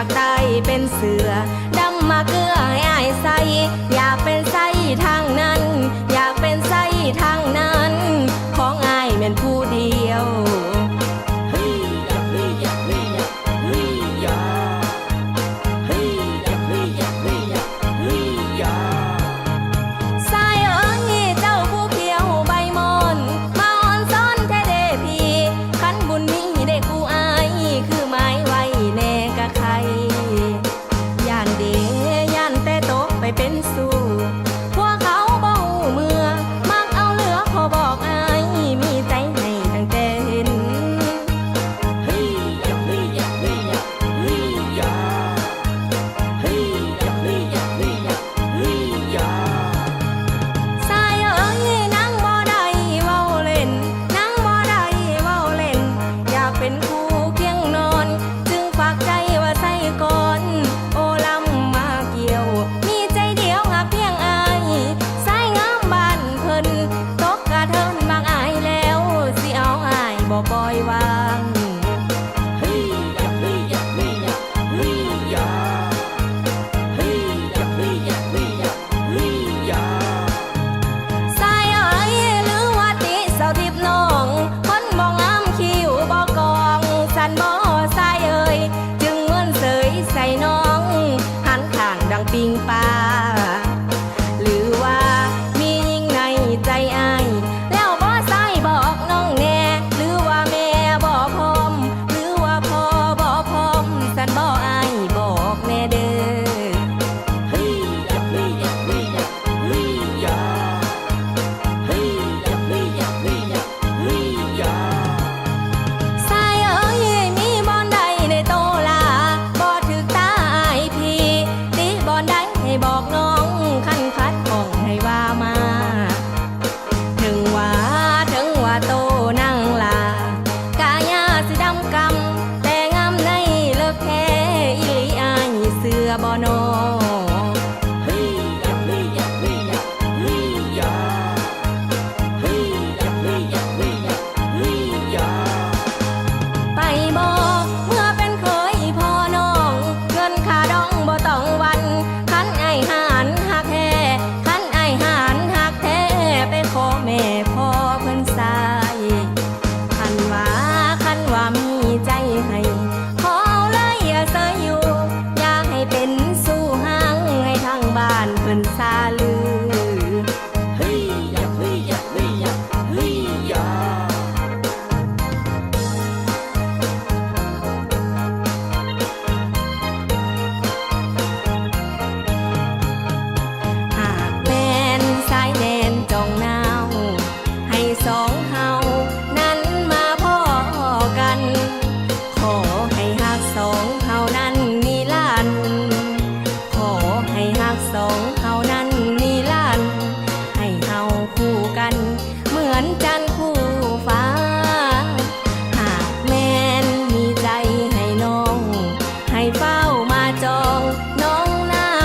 ากได้เป็นเสือดำมาเกลือให้อายใส่อยากเป็นไส้ทางนั้นอยากเป็นไส้ทางนั้นของอายเป็นผู้เดียวเป็นสู่พวกเขาบ่หูเมื่อมักเอาเหลือพอบอกอายมีใจให้ตั้งแต่เห็นสายเอ้ยนั่งบ่ได้เว้าเล่นนั่งบ่ได้เว้าเล่นอยากเป็นคู่เคียงนอนจึงฝากใจว่าใส่ก่อนโอลำมาเกี่ยวบ่ปล่อยวางสายเอ้ยหรือว่าติเสาทิพน้องคนบ่งามคิ้วบ่กองสันบ่สายเอ้ยจึงเหมือนเสยใส่น้องหันข้างดังปิงปลาหรือว่ามียิ่งในใจอายแล้วบ่สายบอกน้องแน่หรือว่าแม่บ่พร้อมหรือว่าพ่อบ่พร้อมสันบ่อายบอกแน่เด้อสายเอ้ยมีบอนใดในโตลาบ่ถึกตาอายพี่ติบอนใดให้บอกน้องคันคัดของให้ว่ามาถึงว่าโตนั่งลากายาสิดำกำแต่งามในเลิกแท้อีหลีอายเสือบ่นอ